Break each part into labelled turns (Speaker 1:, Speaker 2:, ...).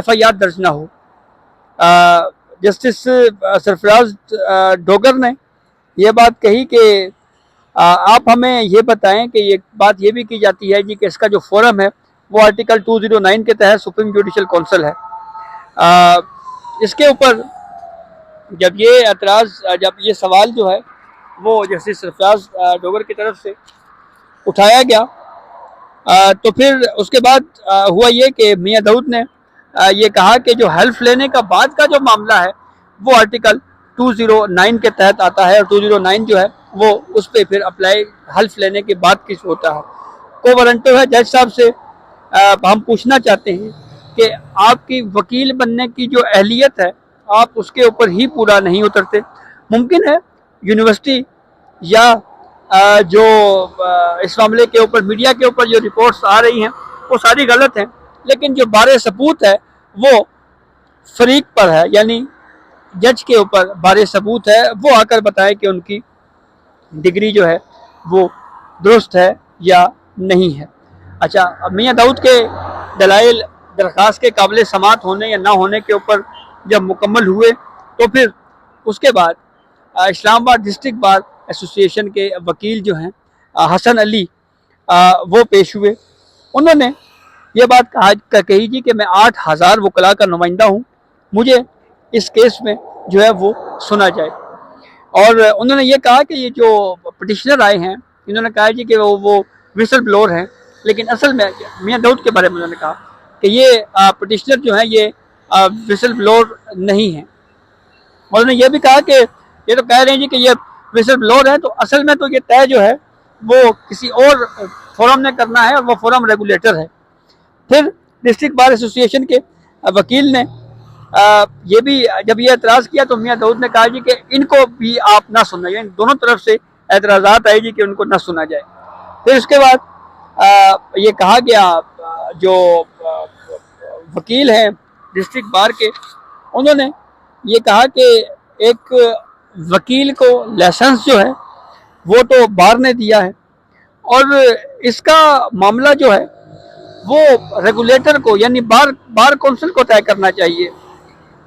Speaker 1: FIR درج نہ ہو. Justice سرفراز ڈوگر نے یہ بات کہی کہ آپ ہمیں یہ بتائیں کہ یہ بات یہ بھی کی جاتی ہے جی کہ اس کا جو فورم ہے وہ آرٹیکل 209 کے تحت سپریم جوڈیشل کونسل ہے. اس کے اوپر جب یہ سوال جو ہے وہ جسٹس سرفراز ڈوگر کی طرف سے اٹھایا گیا تو پھر اس کے بعد ہوا یہ کہ میاں داؤد نے یہ کہا کہ جو حلف لینے کا بعد کا جو معاملہ ہے وہ آرٹیکل 209 کے تحت آتا ہے, اور 209 جو ہے وہ اس پہ پھر اپلائی حلف لینے کے بعد کس ہوتا ہے. کو وارنٹو ہے جج صاحب سے ہم پوچھنا چاہتے ہیں کہ آپ کی وکیل بننے کی جو اہلیت ہے آپ اس کے اوپر ہی پورا نہیں اترتے. ممکن ہے یونیورسٹی یا جو اس معاملے کے اوپر میڈیا کے اوپر جو رپورٹس آ رہی ہیں وہ ساری غلط ہیں, لیکن جو بار ثبوت ہے وہ فریق پر ہے, یعنی جج کے اوپر بار ثبوت ہے, وہ آ کر بتائے کہ ان کی ڈگری جو ہے وہ درست ہے یا نہیں ہے. اچھا, میاں داؤد کے دلائل درخواست کے قابل سماعت ہونے یا نہ ہونے کے اوپر جب مکمل ہوئے تو پھر اس کے بعد اسلام آباد ڈسٹرکٹ بار ایسوسی ایشن کے وکیل جو ہیں حسن علی وہ پیش ہوئے. انہوں نے یہ بات کہی جی کہ میں 8000 وکلاء کا نمائندہ ہوں, مجھے اس کیس میں جو ہے وہ سنا جائے. اور انہوں نے یہ کہا کہ یہ جو پٹیشنر آئے ہیں انہوں نے کہا جی کہ وہ وسل بلور ہیں, لیکن اصل میں میاں داؤد کے بارے میں انہوں نے کہا کہ یہ پٹیشنر جو ہیں یہ وسل بلور نہیں ہیں. اور انہوں نے یہ بھی کہا کہ یہ تو کہہ رہے ہیں جی کہ یہ وسل بلور ہے, تو اصل میں تو یہ طے جو ہے وہ کسی اور فورم نے کرنا ہے اور وہ فورم ریگولیٹر ہے. پھر ڈسٹرکٹ بار ایسوسی ایشن کے وکیل نے یہ بھی جب یہ اعتراض کیا تو میاں داؤد نے کہا جی کہ ان کو بھی آپ نہ سننا جائے, دونوں طرف سے اعتراضات آئے جی کہ ان کو نہ سنا جائے. پھر اس کے بعد یہ کہا گیا جو وکیل ہیں ڈسٹرکٹ بار کے انہوں نے یہ کہا کہ ایک وکیل کو لائسنس جو ہے وہ تو بار نے دیا ہے, اور اس کا معاملہ جو ہے وہ ریگولیٹر کو یعنی بار کونسل کو طے کرنا چاہیے.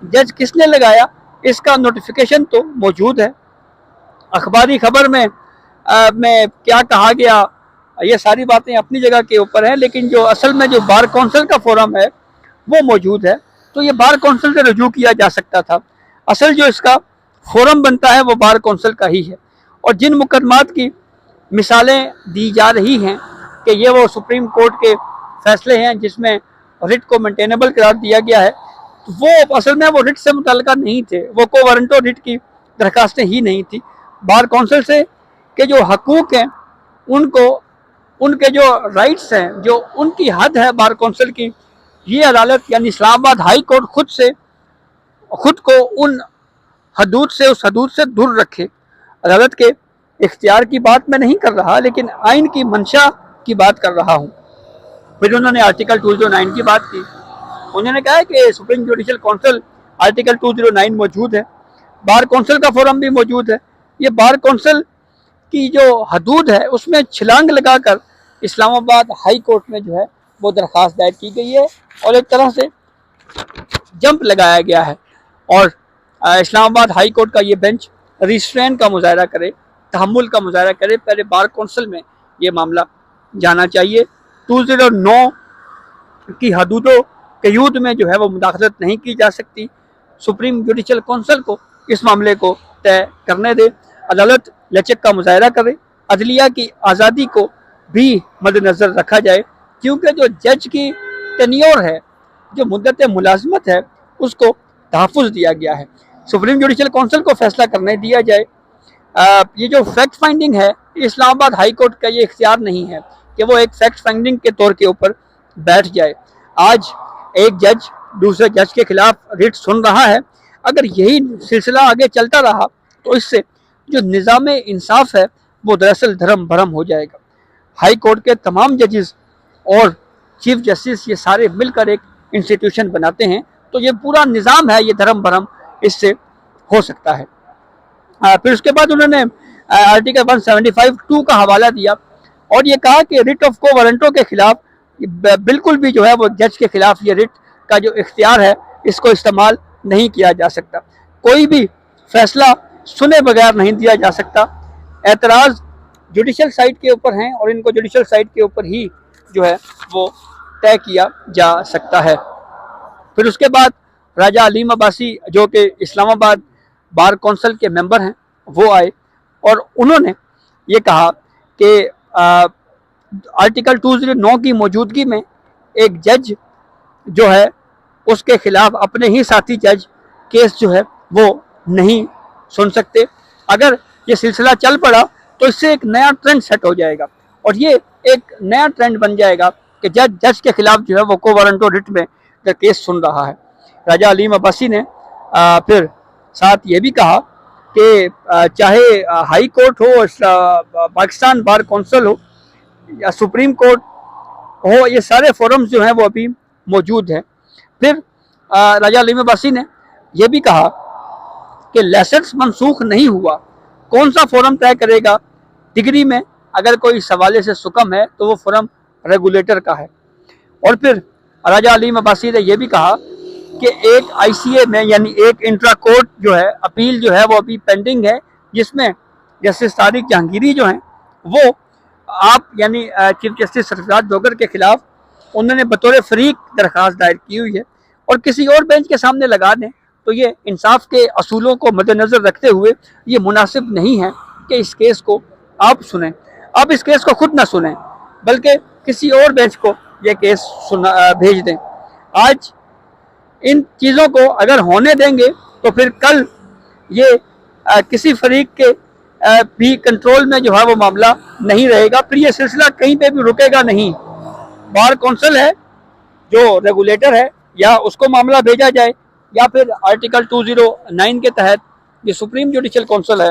Speaker 1: جج کس نے لگایا اس کا نوٹیفیکیشن تو موجود ہے, اخباری خبر میں کیا کہا گیا یہ ساری باتیں اپنی جگہ کے اوپر ہیں, لیکن جو اصل میں جو بار کونسل کا فورم ہے وہ موجود ہے, تو یہ بار کونسل سے رجوع کیا جا سکتا تھا. اصل جو اس کا فورم بنتا ہے وہ بار کونسل کا ہی ہے. اور جن مقدمات کی مثالیں دی جا رہی ہیں کہ یہ وہ سپریم کورٹ کے فیصلے ہیں جس میں رٹ کو مینٹینیبل قرار دیا گیا ہے, وہ اصل میں وہ رٹ سے متعلقہ نہیں تھے, وہ کو وارنٹو رٹ کی درخواستیں ہی نہیں تھی. بار کونسل سے کے جو حقوق ہیں ان کو ان کے جو رائٹس ہیں جو ان کی حد ہے بار کونسل کی, یہ عدالت یعنی اسلام آباد ہائی کورٹ خود کو ان حدود سے دور رکھے. عدالت کے اختیار کی بات میں نہیں کر رہا, لیکن آئین کی منشا کی بات کر رہا ہوں. پھر انہوں نے آرٹیکل 209 کی بات کی. انہوں نے کہا کہ سپریم جوڈیشل کونسل آرٹیکل 209 موجود ہے, بار کونسل کا فورم بھی موجود ہے. یہ بار کونسل کی جو حدود ہے اس میں چھلانگ لگا کر اسلام آباد ہائی کورٹ میں جو ہے وہ درخواست دائر کی گئی ہے, اور ایک طرح سے جمپ لگایا گیا ہے. اور اسلام آباد ہائی کورٹ کا یہ بینچ ریسٹرین کا مظاہرہ کرے, تحمل کا مظاہرہ کرے. پہلے بار کونسل میں یہ معاملہ جانا چاہیے. 209 کی حدودوں قیود میں جو ہے وہ مداخلت نہیں کی جا سکتی. سپریم جوڈیشل کونسل کو اس معاملے کو طے کرنے دے. عدالت لچک کا مظاہرہ کرے, عدلیہ کی آزادی کو بھی مد نظر رکھا جائے, کیونکہ جو جج کی ٹینیور ہے, جو مدت ملازمت ہے, اس کو تحفظ دیا گیا ہے. سپریم جوڈیشل کونسل کو فیصلہ کرنے دیا جائے. یہ جو فیکٹ فائنڈنگ ہے اسلام آباد ہائی کورٹ کا یہ اختیار نہیں ہے کہ وہ ایک فیکٹ فائنڈنگ کے طور کے اوپر بیٹھ جائے. آج ایک جج دوسرے جج کے خلاف ریٹ سن رہا ہے, اگر یہی سلسلہ آگے چلتا رہا تو اس سے جو نظام انصاف ہے وہ دراصل دھرم بھرم ہو جائے گا. ہائی کورٹ کے تمام ججز اور چیف جسٹس یہ سارے مل کر ایک انسٹیٹیوشن بناتے ہیں, تو یہ پورا نظام ہے یہ دھرم بھرم اس سے ہو سکتا ہے. پھر اس کے بعد انہوں نے آرٹیکل 175(2) کا حوالہ دیا اور یہ کہا کہ ریٹ آف کو وارنٹو کے خلاف بالکل بھی جو ہے وہ جج کے خلاف یہ ریٹ کا جو اختیار ہے اس کو استعمال نہیں کیا جا سکتا. کوئی بھی فیصلہ سنے بغیر نہیں دیا جا سکتا. اعتراض جوڈیشل سائٹ کے اوپر ہیں اور ان کو جوڈیشل سائٹ کے اوپر ہی جو ہے وہ طے کیا جا سکتا ہے. پھر اس کے بعد راجہ علیم عباسی جو کہ اسلام آباد بار کونسل کے ممبر ہیں وہ آئے اور انہوں نے یہ کہا کہ آرٹیکل 209 کی موجودگی میں ایک جج جو ہے اس کے خلاف اپنے ہی ساتھی جج کیس جو ہے وہ نہیں سن سکتے. اگر یہ سلسلہ چل پڑا تو اس سے ایک نیا ٹرینڈ سیٹ ہو جائے گا اور یہ ایک نیا ٹرینڈ بن جائے گا کہ جج کے خلاف جو ہے وہ کو وارنٹو رٹ میں کیس سن رہا ہے. راجہ علیم عباسی نے پھر ساتھ یہ بھی کہا کہ چاہے ہائی کورٹ ہو، پاکستان بار کونسل ہو یا سپریم کورٹ ہو، یہ سارے فورمز جو ہیں وہ ابھی موجود ہیں. پھر راجہ علیم عباسی نے یہ بھی کہا کہ لائسنس منسوخ نہیں ہوا، کون سا فورم طے کرے گا؟ ڈگری میں اگر کوئی اس حوالے سے سکم ہے تو وہ فورم ریگولیٹر کا ہے. اور پھر راجہ علیم عباسی نے یہ بھی کہا کہ ایک آئی سی اے میں یعنی ایک انٹرا کورٹ جو ہے اپیل جو ہے وہ ابھی پینڈنگ ہے، جس میں جسٹس طارق جہانگیری جو ہیں وہ آپ یعنی چیف جسٹس سرفراز ڈوگر کے خلاف انہوں نے بطور فریق درخواست دائر کی ہوئی ہے اور کسی اور بینچ کے سامنے لگا دیں تو یہ انصاف کے اصولوں کو مد نظر رکھتے ہوئے یہ مناسب نہیں ہے کہ اس کیس کو آپ سنیں. آپ اس کیس کو خود نہ سنیں بلکہ کسی اور بینچ کو یہ کیس بھیج دیں. آج ان چیزوں کو اگر ہونے دیں گے تو پھر کل یہ کسی فریق کے بھی کنٹرول میں جو ہے وہ معاملہ نہیں رہے گا، پھر یہ سلسلہ کہیں پہ بھی رکے گا نہیں. بار کونسل ہے جو ریگولیٹر ہے، یا اس کو معاملہ بھیجا جائے یا پھر آرٹیکل 209 کے تحت یہ سپریم جوڈیشل کونسل ہے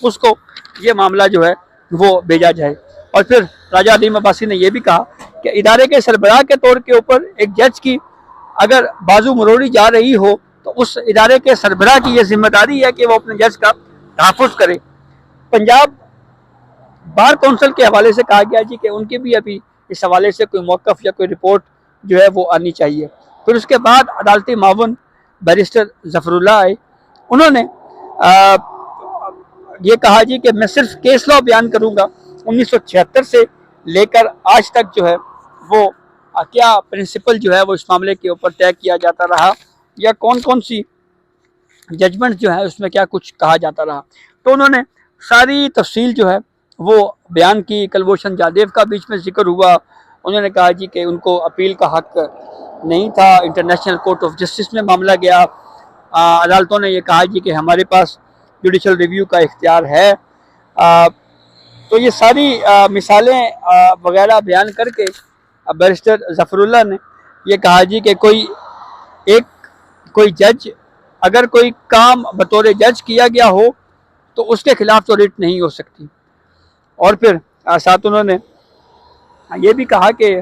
Speaker 1: اس کو یہ معاملہ جو ہے وہ بھیجا جائے. اور پھر راجہ علیم عباسی نے یہ بھی کہا کہ ادارے کے سربراہ کے طور کے اوپر ایک جج کی اگر بازو مروڑی جا رہی ہو تو اس ادارے کے سربراہ کی یہ ذمہ داری ہے کہ وہ اپنے جج کا تحفظ کرے. پنجاب بار کونسل کے حوالے سے کہا گیا جی کہ ان کی بھی ابھی اس حوالے سے کوئی موقف یا کوئی رپورٹ جو ہے وہ آنی چاہیے. پھر اس کے بعد عدالتی معاون بیرسٹر ظفر اللہ آئے، انہوں نے یہ کہا جی کہ میں صرف کیس لا بیان کروں گا، 1976 سے لے کر آج تک جو ہے وہ کیا پرنسپل جو ہے وہ اس معاملے کے اوپر طے کیا جاتا رہا یا کون کون سی ججمنٹ جو ہے اس میں کیا کچھ کہا جاتا رہا. تو انہوں نے ساری تفصیل جو ہے وہ بیان کی. کلبھوشن جادیو کا بیچ میں ذکر ہوا، انہوں نے کہا جی کہ ان کو اپیل کا حق نہیں تھا، انٹرنیشنل کورٹ آف جسٹس میں معاملہ گیا. عدالتوں نے یہ کہا جی کہ ہمارے پاس جوڈیشل ریویو کا اختیار ہے. تو یہ ساری مثالیں وغیرہ بیان کر کے بیرسٹر ظفر اللہ نے یہ کہا جی کہ کوئی جج اگر کوئی کام بطور جج کیا گیا ہو تو اس کے خلاف تو ریٹ نہیں ہو سکتی. اور پھر ساتھ انہوں نے یہ بھی کہا کہ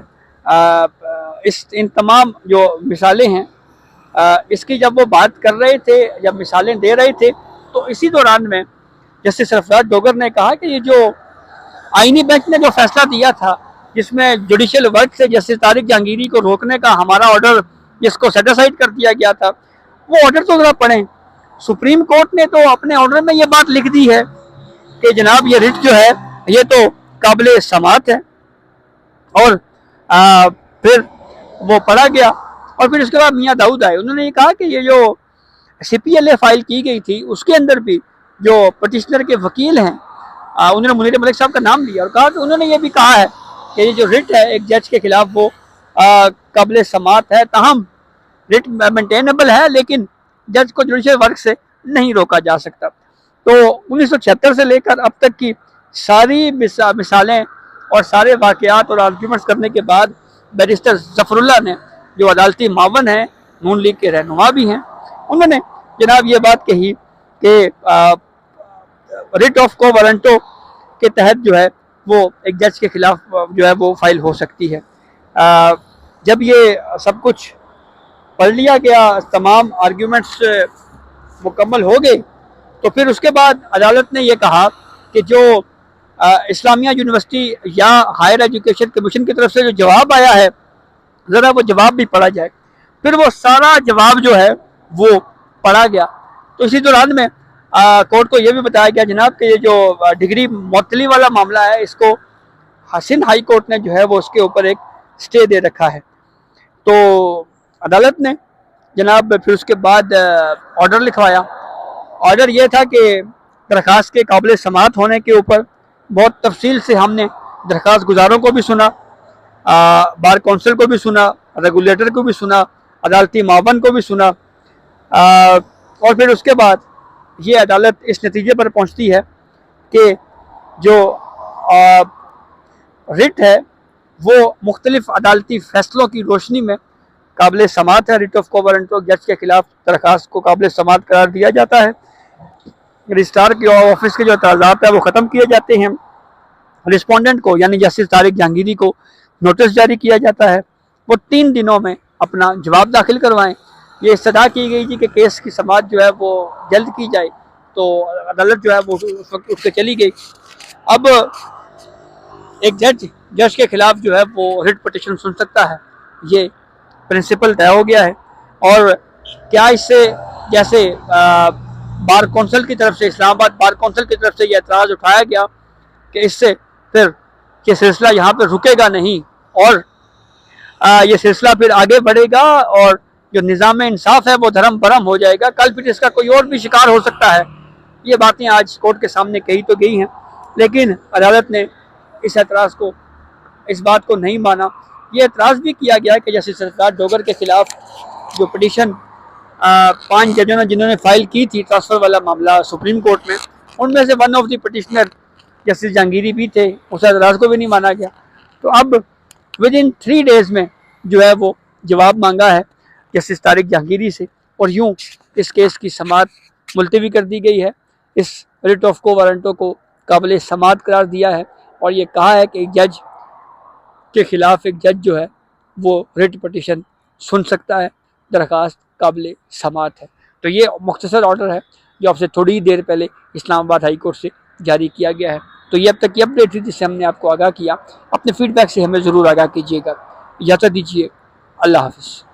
Speaker 1: ان تمام جو مثالیں ہیں اس کی جب وہ بات کر رہے تھے، جب مثالیں دے رہے تھے تو اسی دوران میں جسٹس سرفراز ڈوگر نے کہا کہ یہ جو آئینی بینچ نے جو فیصلہ دیا تھا جس میں جوڈیشل ورک سے جسٹس طارق جہانگیری کو روکنے کا ہمارا آرڈر جس کو سیٹ اسائڈ کر دیا گیا تھا، وہ آرڈر تو ذرا پڑھیں. سپریم کورٹ نے تو اپنے آرڈر میں یہ بات لکھ دی ہے کہ جناب یہ رٹ جو ہے یہ تو قابل سماعت ہے. اور پھر وہ پڑھا گیا اور پھر اس کے بعد میاں داؤد آئے، انہوں نے یہ کہا کہ یہ جو سی پی ایل اے فائل کی گئی تھی اس کے اندر بھی جو پٹیشنر کے وکیل ہیں انہوں نے منیر ملک صاحب کا نام لیا اور کہا کہ انہوں نے یہ بھی کہا ہے کہ یہ جو رٹ ہے ایک جج کے خلاف وہ قابل سماعت ہے، تاہم رٹ مینٹینیبل ہے لیکن جج کو جوڈیشل ورک سے نہیں روکا جا سکتا. تو 1976 سے لے کر اب تک کی ساری مثالیں اور سارے واقعات اور آرگیومنٹس کرنے کے بعد بیرسٹر ظفر اللہ نے جو عدالتی معاون ہیں، نون لیگ کے رہنما بھی ہیں، انہوں نے جناب یہ بات کہی کہ ریٹ آف کو وارنٹو کے تحت جو ہے وہ ایک جج کے خلاف جو ہے وہ فائل ہو سکتی ہے. جب یہ سب کچھ پڑھ لیا گیا، تمام آرگیومنٹس مکمل ہو گئے تو پھر اس کے بعد عدالت نے یہ کہا کہ جو اسلامیہ یونیورسٹی یا ہائر ایجوکیشن کمیشن کی طرف سے جو جواب آیا ہے ذرا وہ جواب بھی پڑھا جائے. پھر وہ سارا جواب جو ہے وہ پڑھا گیا. تو اسی دوران میں کورٹ کو یہ بھی بتایا گیا جناب کہ یہ جو ڈگری معطلی والا معاملہ ہے اس کو سندھ ہائی کورٹ نے جو ہے وہ اس کے اوپر ایک سٹے دے رکھا ہے. تو عدالت نے جناب پھر اس کے بعد آرڈر لکھوایا. آرڈر یہ تھا کہ درخواست کے قابل سماعت ہونے کے اوپر بہت تفصیل سے ہم نے درخواست گزاروں کو بھی سنا, بار کونسل کو بھی سنا, ریگولیٹر کو بھی سنا, عدالتی معاون کو بھی سنا, اور پھر اس کے بعد یہ عدالت اس نتیجے پر پہنچتی ہے کہ جو رٹ ہے وہ مختلف عدالتی فیصلوں کی روشنی میں قابل سماعت ہے. ریٹ آف کو وارنٹو جج کے خلاف درخواست کو قابل سماعت قرار دیا جاتا ہے. رجسٹرار کے آفس کے جو اعتراضات ہیں وہ ختم کیے جاتے ہیں. رسپونڈنٹ کو یعنی جسٹس طارق جہانگیری کو نوٹس جاری کیا جاتا ہے, وہ 3 دنوں میں اپنا جواب داخل کروائیں. یہ استدعا کی گئی تھی کہ کیس کی سماعت جو ہے وہ جلد کی جائے, تو عدالت جو ہے وہ اس وقت اٹھ کے چلی گئی. اب ایک جج کے خلاف جو ہے وہ ریٹ پٹیشن سن سکتا ہے, یہ پرنسپل طے ہو گیا ہے. اور کیا اس سے جیسے بار کونسل کی طرف سے, اسلام آباد بار کونسل کی طرف سے یہ اعتراض اٹھایا گیا کہ اس سے پھر یہ سلسلہ یہاں پہ رکے گا نہیں اور یہ سلسلہ پھر آگے بڑھے گا اور جو نظام انصاف ہے وہ دھرم برہم ہو جائے گا, کل پھر اس کا کوئی اور بھی شکار ہو سکتا ہے. یہ باتیں آج کورٹ کے سامنے کہی تو گئی ہیں, لیکن عدالت نے اس اعتراض کو, اس بات کو نہیں مانا. یہ اعتراض بھی کیا گیا کہ جیسے سرکار ڈوگر کے خلاف جو پٹیشن 5 ججوں نے جنہوں نے فائل کی تھی ٹرانسفر والا معاملہ سپریم کورٹ میں, ان میں سے one of the petitioner justice Jahangiri بھی تھے, اس اعتراض کو بھی نہیں مانا گیا. تو اب ود ان 3 days میں جو ہے وہ جواب مانگا ہے جسٹس طارق جہانگیری سے, اور یوں اس کیس کی سماعت ملتوی کر دی گئی ہے. اس ریٹ آف کو وارنٹو کو قابل سماعت قرار دیا ہے اور یہ کہا ہے کہ ایک جج کے خلاف ایک جج جو ہے وہ ریٹ پٹیشن سن سکتا ہے, درخواست قابل سماعت ہے. تو یہ مختصر آرڈر ہے جو آپ سے تھوڑی دیر پہلے اسلام آباد ہائی کورٹ سے جاری کیا گیا ہے. تو یہ اب تک کی اپڈیٹ تھی جس سے ہم نے آپ کو آگاہ کیا. اپنے فیڈ بیک سے ہمیں ضرور آگاہ کیجیے گا. اجازت دیجیے, اللہ حافظ.